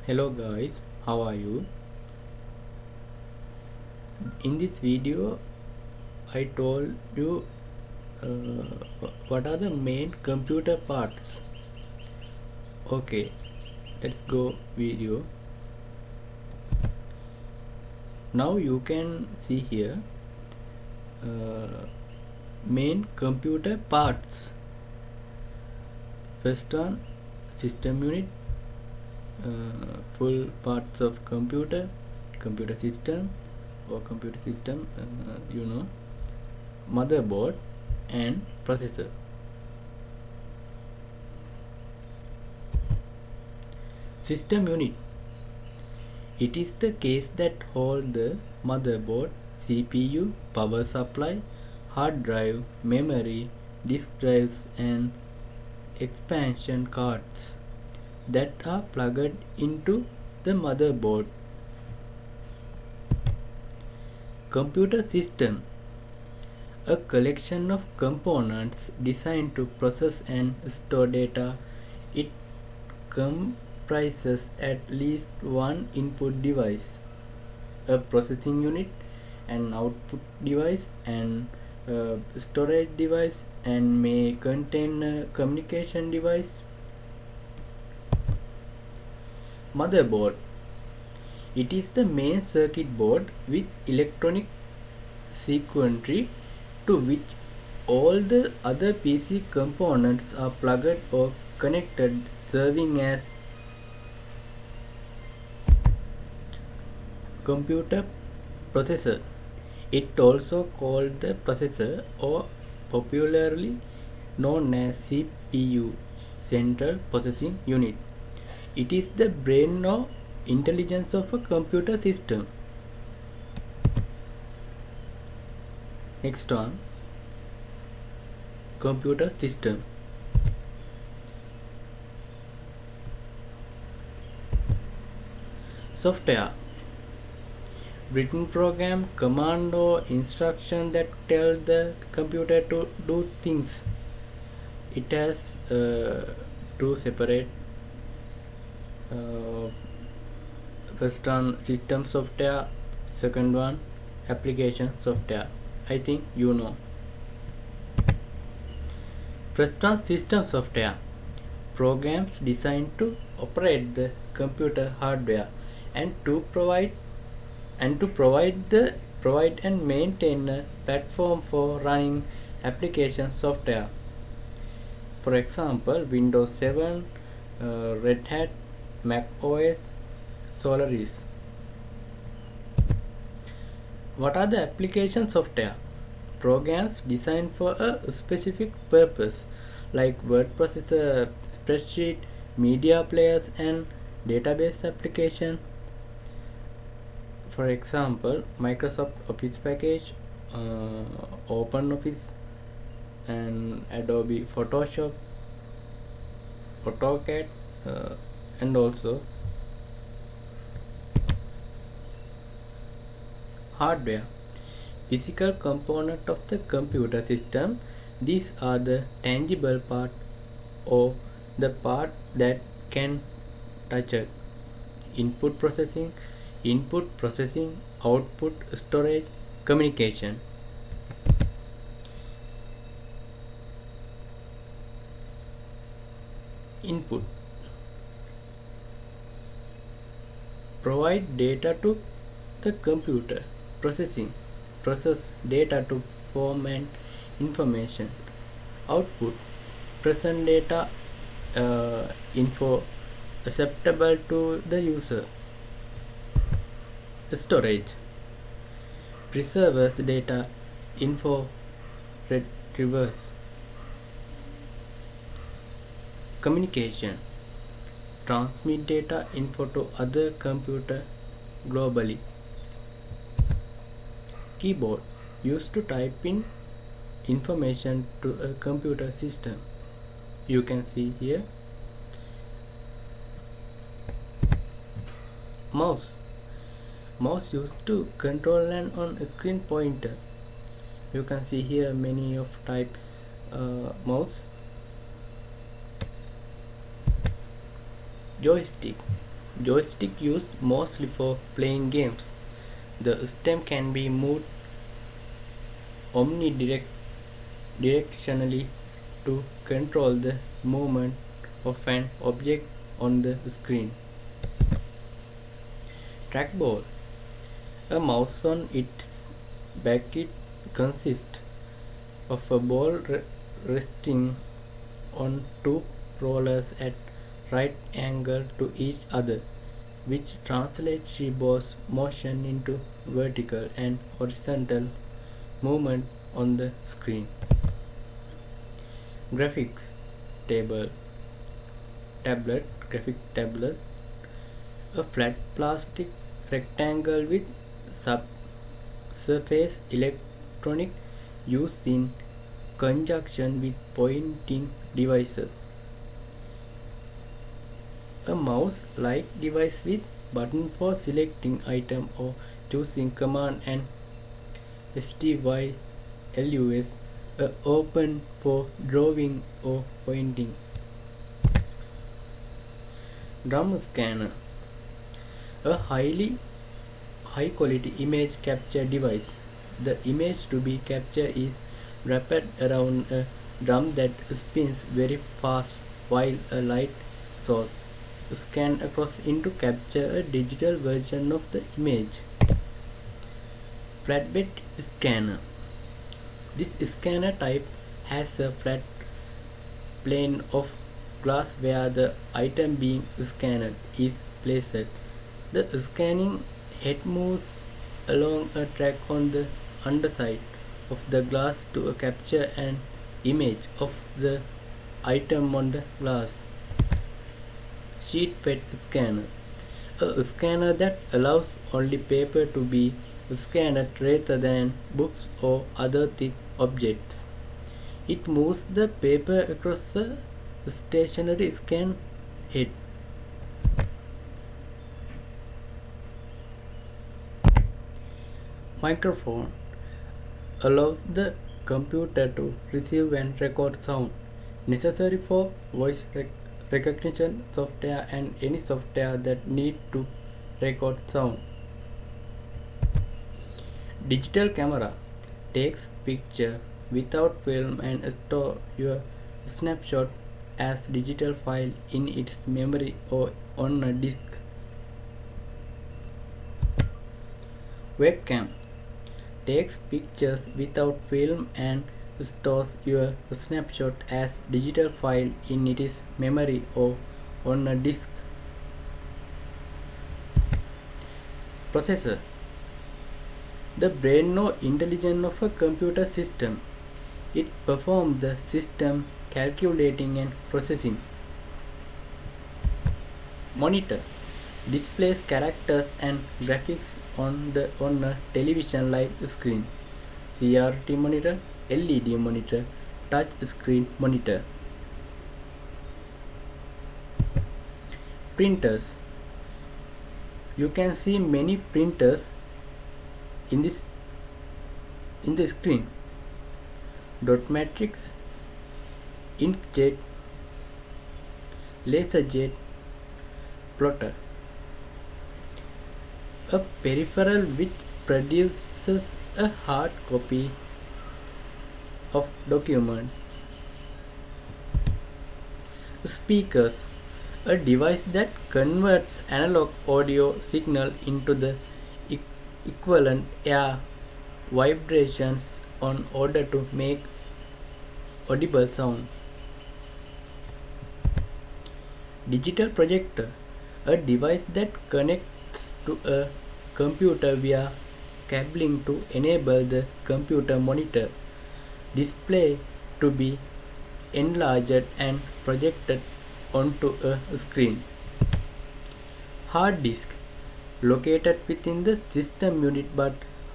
Hello guys, how are you? In this video I told you what are the main computer parts. Okay, let's go video. Now you can see here main computer parts. First one, system unit, full parts of computer system or computer system, motherboard and processor. System unit, it is the case that hold the motherboard, CPU, power supply, hard drive, memory, disk drives and expansion cards that are plugged into the motherboard. Computer system, a collection of components designed to process and store data. It comprises at least one input device, a processing unit, an output device, and a storage device, and may contain a communication device. Motherboard, it is the main circuit board with electronic circuitry to which all the other PC components are plugged or connected, serving as computer processor. It also called the processor or popularly known as CPU, central processing unit. It is the brain or intelligence of a computer system. Next one, computer system. Software, written program, command or instruction that tell the computer to do things. It has two separate. First one, system software. Second one, application software. I think you know. First one, system software. Programs designed to operate the computer hardware and to provide and maintain a platform for running application software. For example, Windows 7, Red Hat, Mac OS, Solaris. What are the application software? Programs designed for a specific purpose, like word processor, spreadsheet, media players, and database application. For example, Microsoft Office package, OpenOffice, and Adobe Photoshop, AutoCAD, and also hardware, physical component of the computer system. These are the tangible part or the part that can touch it. Input processing, output storage, communication. Input, provide data to the computer. Process data to form and information. Output, present data, info acceptable to the user. Storage, preserves data, info retrieves. Communication, transmit data, info to other computer globally. Keyboard, used to type in information to a computer system. You can see here. Mouse used to control an on-screen pointer. You can see here many of type mouse. Joystick, Joystick used mostly for playing games. The stem can be moved omnidirectionally to control the movement of an object on the screen. Trackball. A mouse on its back. It consists of a ball resting on two rollers at right angle to each other, which translates the ball's motion into vertical and horizontal movement on the screen. Graphics table tablet graphic tablet, a flat plastic rectangle with subsurface electronic used in conjunction with pointing devices. A mouse-like device with button for selecting item or choosing command, and STYLUS, a open for drawing or pointing. Drum scanner, a high quality image capture device. The image to be captured is wrapped around a drum that spins very fast while a light source scans across into capture a digital version of the image. Flatbed scanner. This scanner type has a flat plane of glass where the item being scanned is placed. The scanning head moves along a track on the underside of the glass to capture an image of the item on the glass. Sheet fed scanner, a scanner that allows only paper to be scanned rather than books or other thick objects. It moves the paper across the stationary scan head. Microphone allows the computer to receive and record sound necessary for voice recognition software and any software that need to record sound. Digital camera takes picture without film and store your snapshot as digital file in its memory or on a disk. Webcam takes pictures without film and stores your snapshot as digital file in its memory or on a disk. Processor, the brain or intelligence of a computer system. It performs the system calculating and processing. Monitor displays characters and graphics on a television live screen. CRT monitor, LED monitor, touch screen monitor. Printers. You can see many printers in the screen. Dot matrix, inkjet, laserjet, plotter. A peripheral which produces a hard copy of document. Speakers, a device that converts analog audio signal into the equivalent air vibrations in order to make audible sound. Digital projector, a device that connects to a computer via cabling to enable the computer monitor display to be enlarged and projected onto a screen. Hard disk, located within the system unit but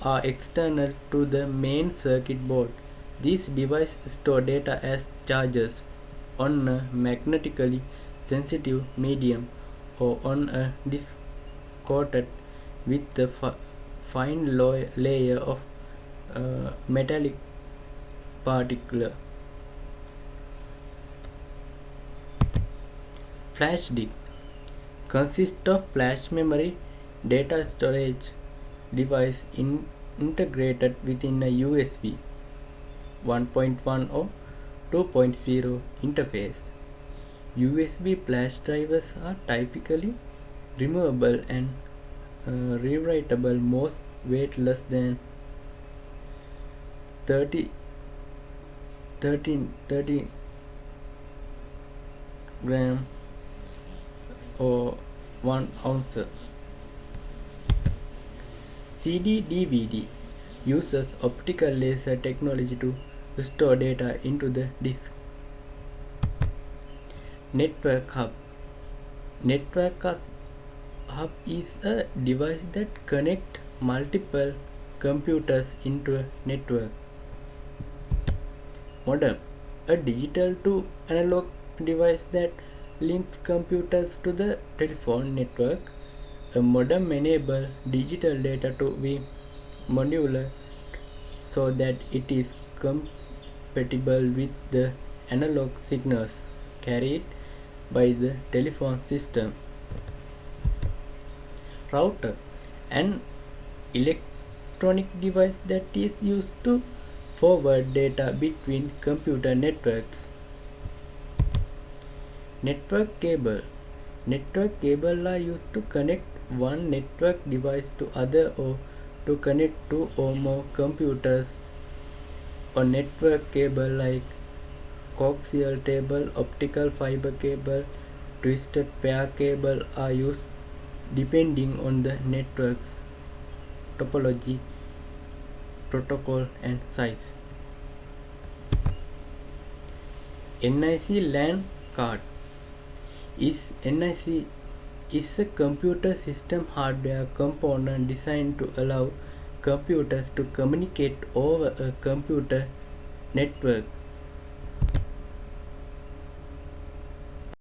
are external to the main circuit board. These devices store data as charges on a magnetically sensitive medium or on a disk coated with a fine layer of metallic particle. Flash disk consists of flash memory data storage device integrated within a USB 1.1 or 2.0 interface. USB flash drivers are typically removable and rewritable, most weight less than 30 gram or 1 ounce. CD-DVD uses optical laser technology to store data into the disk. Network hub. Network hub is a device that connects multiple computers into a network. Modem. A digital to analog device that links computers to the telephone network. A modem enables digital data to be modular so that it is compatible with the analog signals carried by the telephone system. Router. An electronic device that is used to forward data between computer networks. Network cable. Network cable are used to connect one network device to other or to connect two or more computers. A network cable like coaxial cable, optical fiber cable, twisted pair cable are used depending on the network's topology, protocol and size. NIC LAN card. NIC is a computer system hardware component designed to allow computers to communicate over a computer network